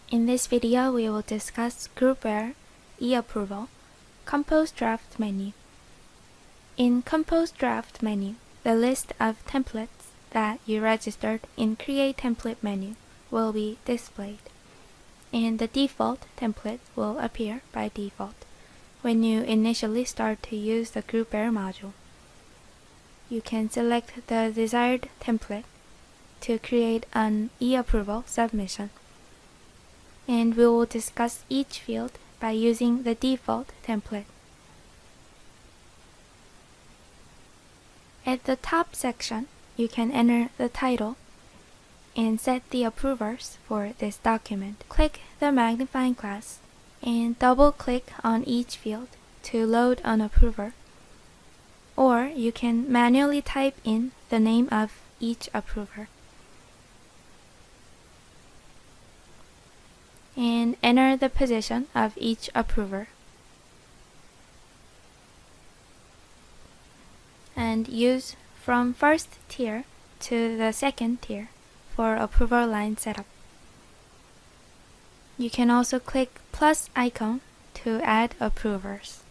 In this video, we will discuss Groupware, e-approval, Compose Draft menu. In Compose Draft menu, the list of templates that you registered in Create Template menu will be displayed, and the default template will appear by default when you initially start to use the Groupware module. You can select the desired template to create an e-approval submission, and we will discuss each field by using the default template. At the top section, you can enter the title and set the approvers for this document. Click the magnifying glass and double-click on each field to load an approver, or you can manually type in the name of each approver and enter the position of each approver, and use from first tier to the second tier for approval line setup. You can also click plus icon to add approvers.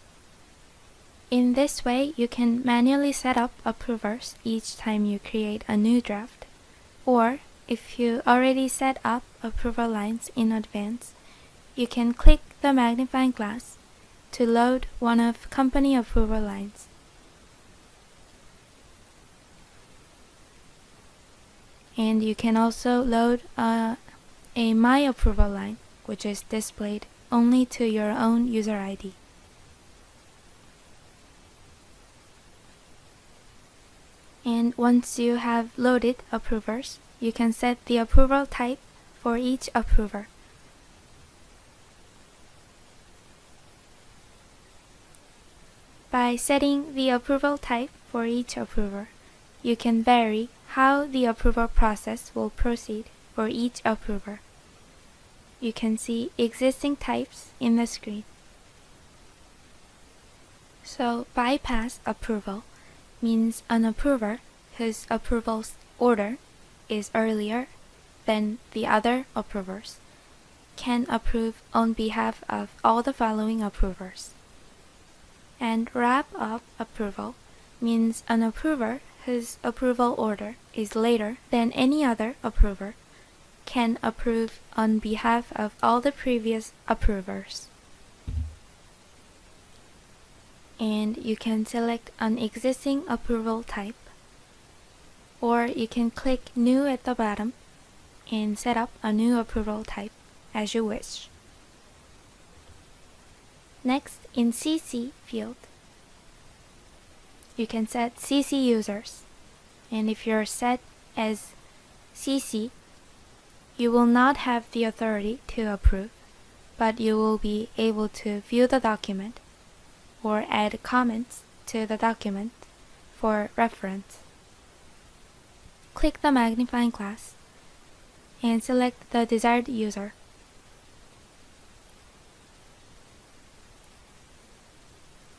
In this way, you can manually set up approvers each time you create a new draft, or if you already set up approval lines in advance, you can click the magnifying glass to load one of company approval lines. And you can also load a My Approval line, which is displayed only to your own user ID. And once you have loaded approvers, you can set the approval type for each approver. By setting the approval type for each approver, you can vary how the approval process will proceed for each approver. You can see existing types in the screen. So, bypass approval means an approver whose approval's order is earlier than the other approvers can approve on behalf of all the following approvers. And wrap-up approval means an approver whose approval order is later than any other approver can approve on behalf of all the previous approvers. And you can select an existing approval type, or you can click New at the bottom and set up a new approval type as you wish. Next, in CC field, you can set CC users, and if you're set as CC, you will not have the authority to approve, but you will be able to view the document or add comments to the document for reference. Click the magnifying glass and select the desired user.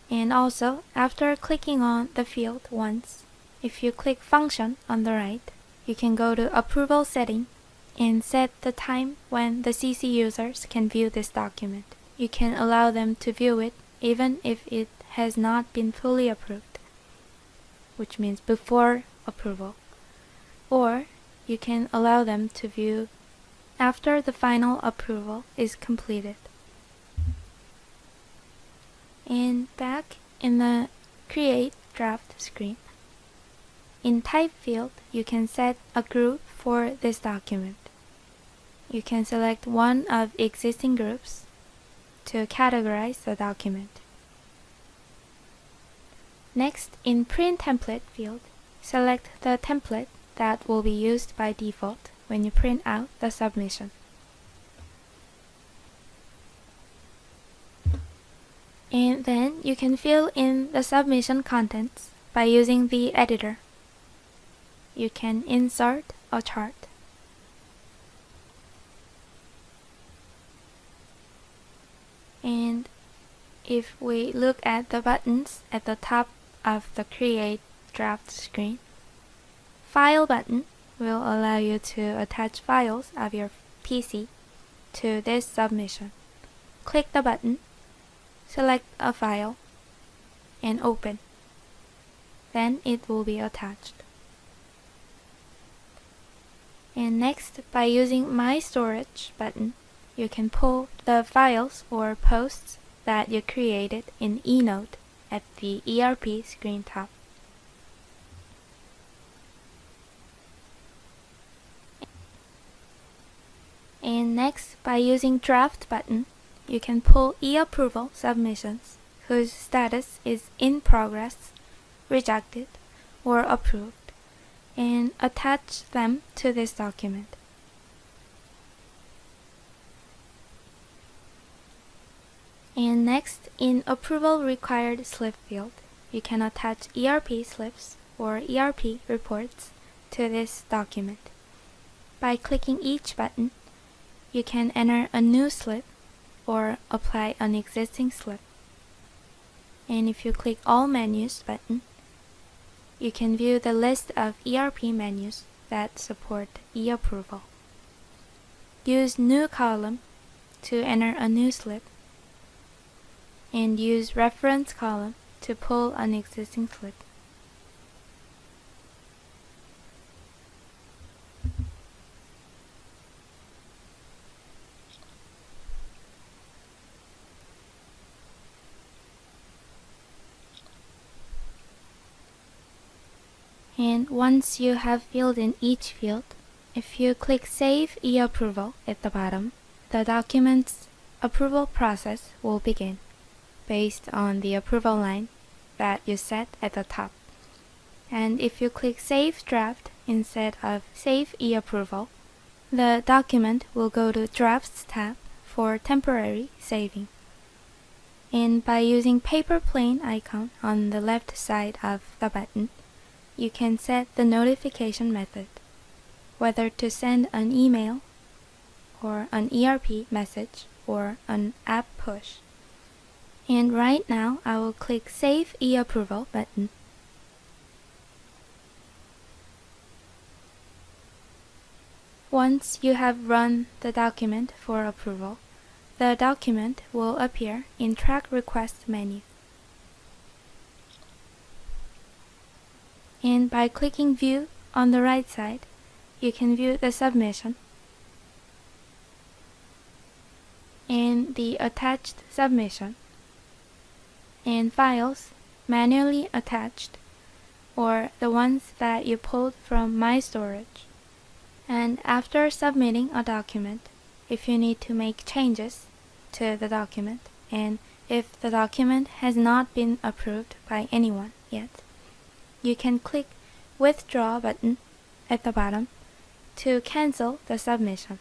And also, after clicking on the field once, if you click Function on the right, you can go to Approval Setting and set the time when the CC users can view this document. You can allow them to view it even if it has not been fully approved, which means before approval, or you can allow them to view after the final approval is completed. And back in the Create Draft screen, in Type field, you can set a group for this document. You can select one of existing groups to categorize the document. Next, in Print Template field, select the template that will be used by default when you print out the submission. And then you can fill in the submission contents by using the editor. You can insert a chart. And if we look at the buttons at the top of the Create Draft screen, File button will allow you to attach files of your PC to this submission. Click the button, select a file, and open. Then it will be attached. And next, by using My Storage button, you can pull the files or posts that you created in eNote at the ERP screen top. And next, by using Draft button, you can pull e-approval submissions whose status is in progress, rejected, or approved, and attach them to this document. And next, in Approval Required Slip field, you can attach ERP slips or ERP reports to this document. By clicking each button, you can enter a new slip or apply an existing slip. And if you click All Menus button, you can view the list of ERP menus that support e-approval. Use New Column to enter a new slip, and use Reference column to pull an existing slip. And once you have filled in each field, if you click Save e-approval at the bottom, the document's approval process will begin, based on the approval line that you set at the top. And if you click Save Draft instead of Save e-approval, the document will go to Drafts tab for temporary saving. And by using Paper Plane icon on the left side of the button, you can set the notification method, whether to send an email, or an ERP message, or an app push. And right now, I will click Save e-approval button. Once you have run the document for approval, the document will appear in Track Request menu. And by clicking View on the right side, you can view the submission and the attached submission and files manually attached, or the ones that you pulled from My Storage. And after submitting a document, if you need to make changes to the document, and if the document has not been approved by anyone yet, you can click Withdraw button at the bottom to cancel the submission.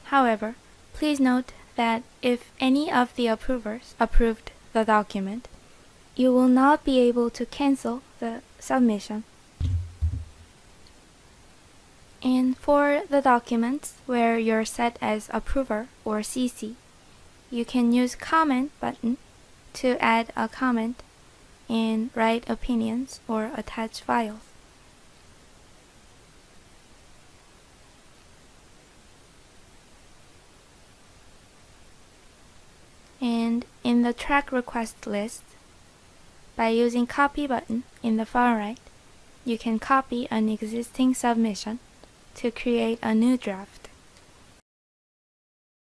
However, please note that if any of the approvers approved the document, you will not be able to cancel the submission. And for the documents where you're set as approver or CC, you can use Comment button to add a comment and write opinions or attach files. And in the track request list, by using Copy button in the far right, you can copy an existing submission to create a new draft.